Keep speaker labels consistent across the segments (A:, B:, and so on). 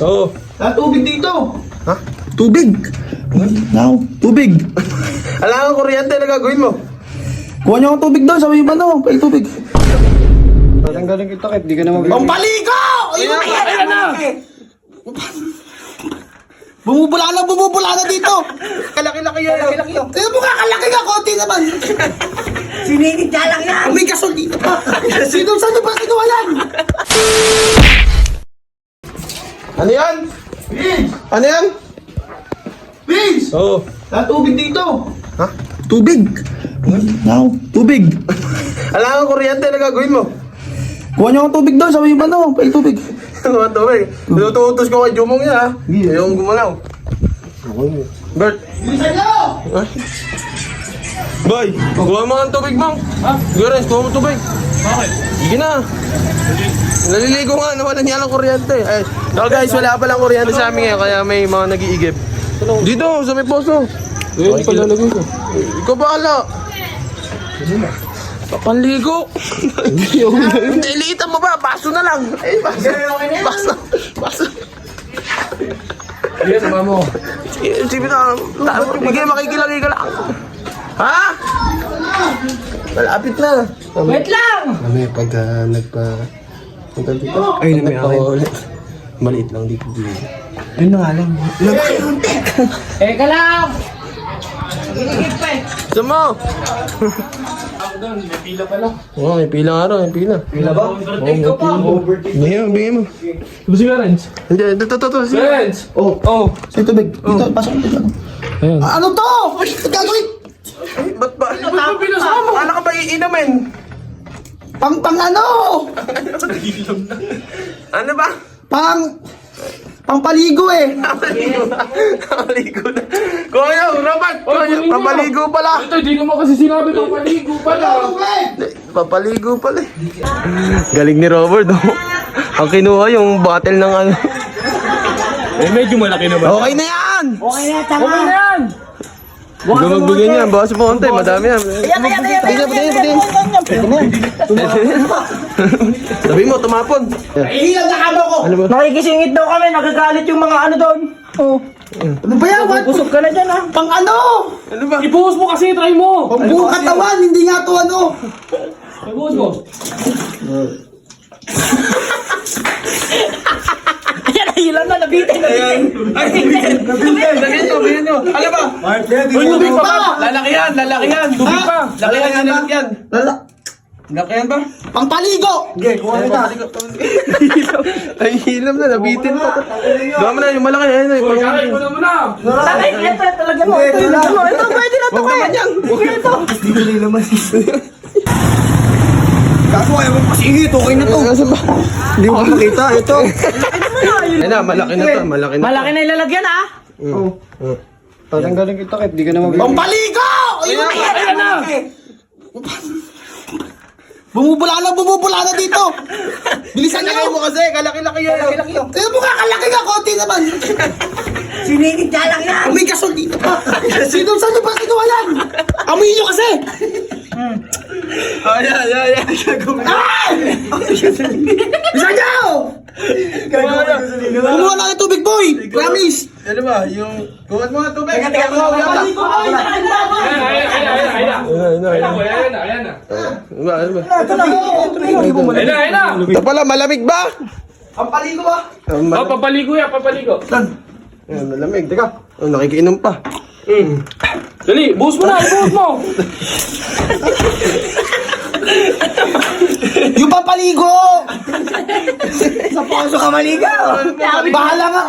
A: Oo.
B: Tubig dito.
A: Ha? Tubig?
B: Now, tubig.
A: Alam ko kuryente na gagawin mo.
B: Kuha niyo ang tubig doon, sabi ba no? Pay tubig.
C: Tatanggalin kita kahit di ka na
B: Ang paligo!
A: Ayan na!
B: Bumubula na dito.
A: Kalaki-laki yan. Kalaki-laki yan.
B: Ano mo kakalaki ka? Konti naman.
D: Siningit niya lang yan!
B: May gasol dito pa. Saan ba kinuha yan?
A: Ano yan?
B: Vince!
A: Ano yan?
B: Vince!
A: Oo.
B: Tubig dito.
A: Ha? Tubig?
B: Now, tubig.
A: Alam ko kuryente na gagawin mo.
B: Kuha niyo ang tubig doon, sabi ba no? Pay tubig.
A: Ano ang tubig? Tinututos ko kay Jumong niya ha. Ayong gumalaw. Bert.
B: Bilisan niyo!
A: Boy, kuha mo ang tubig mo. Ha? Guren, kuha mo tubig. Bakit? Sige na. Naliligo nga, nawalan niya ng kuryente. Eh, so guys, wala palang kuryente sa amin ngayon, kaya may mga nag-iigib. Dito, sa may poso.
C: Hindi pa lalagay ko.
A: Ikaw bahala. Papanligo. Hindi, liitan mo ba? Baso na lang. Eh, baso.
C: Sige, sama mo.
A: Sige na. Sige, makikilagay ka lang. Ha? Malapit na.
D: Wait lang!
A: Mamaya pag punta dito.
C: Ay, may akin.
A: Ulit. Maliit lang dito.
C: Ayun na nga lang.
D: Eka lang! Ginigit pa eh.
A: Gusto mo?
C: Ako doon, may pila pala.
A: Oo, may pila nga rin. May pila.
C: Pila ba?
D: Overtake ka pa.
A: Bigyan mo, bigyan mo.
C: Gusto ka, Renz?
A: Hindi, ito. Sige.
C: Renz!
B: Oh,
C: Oh!
B: sa tubig. Dito, pasok dito.
C: Ayun.
B: Ano to? Ay, gagawin.
A: Ay, ba't ba? Ano ka ba iinamin?
B: Pang ano?
A: Ano ba?
B: Pangpaligo eh.
A: Napaligo na. Kuya, Robert! Kuya, papaligo pala.
C: Ito, di naman kasi sinabi ng paligo pala.
A: Papaligo pala eh. Galing ni Robert, oh. Ang kinuha yung bottle ng ano.
C: Eh, medyo malaki na ba?
A: Okay na yan!
D: Okay na, tama.
C: Okay na yan!
A: Huwag ka magbigyan yan. Bawas mo konti. Madami yan.
D: Ayan.
A: Sabi mo, tumapon.
B: Ihilang na kamo ko.
A: Ano ba?
D: Nakikisingit daw kami, nagagalit yung mga ano doon. Oh.
B: Ano ba yan?
D: Busog ka na dyan ah.
B: Pang ano?
A: Ano ba?
C: Ibuhos mo kasi, try mo!
B: Pang buong katawan, hindi nga to ano.
C: Ibuhos mo.
D: Ayan, nahilang na, nabitin.
A: Lagyan nyo. Ano ba?
C: Uy, tubig pa ba?
A: Lalaki yan.
C: Tubig pa!
A: Lakihan yan. Lalakyan. Lakihan ba?
B: Pangpaligo.
C: Okay, kuha kita.
A: Ay, hilam na. Nabitin pa. Gawa mo na yung malaki. Ayun na.
C: Uy, kaya, ikuha mo na!
D: Sakay, ito talaga mo. Ito, pwede na to.
A: Huwag naman yan.
D: Ito.
B: Kaso ayaw mo pasingit, okay na to.
A: Kasi ba?
B: Hindi mo makita, ito.
A: Ayun na. Malaki na to. Malaki na.
D: Malaki na ilalagyan ah.
C: Tatanggalin kita kahit di ka na mag-
B: Pangpaligo!
C: Ayan na!
B: Bumubula na dito. Bilisan
A: Lagay
B: niyo.
A: mo kasi. Kalaki-laki yan.
B: Ano mo kakalaki ka? Konti naman.
D: Siningit niya lang yan.
B: May gasol dito pa. Saan ba kinuha yan? Amoy niyo kasi.
A: Ayan.
B: Bilisan niyo! Kumuha na ng tubig, boy. Promise.
A: Ano ba? Yung... Kuha mo nga tubig.
C: Ayan na!
A: Ano ba?
C: Ayan na!
A: Ito pala, malamig ba?
B: Pangpaligo ba?
C: Oh, papaligo yan, papaligo.
A: Ayan, malamig. Teka. Oh, nakikiinom pa.
C: Dali, buhos mo na, ibuhos mo!
B: Yung pampaligo! Sa puso ka maligaw! Bahala ka!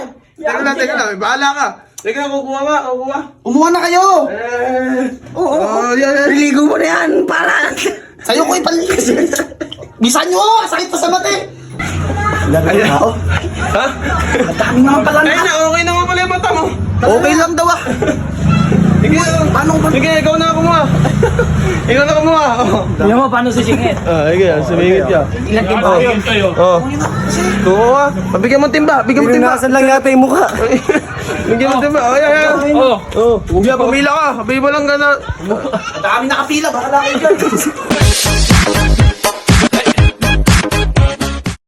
A: Teka lang. Bahala ka. Teka lang, kukuha.
B: Umuha na kayo!
A: Oo. Yan.
B: Niligo mo na yan! Para! Sa'yo ko ipaligo! Bisan nyo! Sakit pa sa mati!
A: Ayan. Ha?
B: Dami naman pala
A: Ayun na, okay naman pala yung mata mo.
B: Okay lang daw ah!
A: Sige,
B: Paano ba?
A: sige, ikaw na kumuha. Ikaw na kumuha.
D: Alam mo paano sisingit?
A: Sige, sumingit ka.
D: Ilagyan ba?
C: Kayo.
A: Oh. Kuha. Pabigyan mo timba. Bigyan mo timba.
B: lang yata yung mukha.
A: Bigyan mo timba. Oh, yan.
C: Oh!
A: Oh. Huwag pumila ka. Sabihin mo lang ka na.
B: Dami nakapila, baka lang kayo dyan.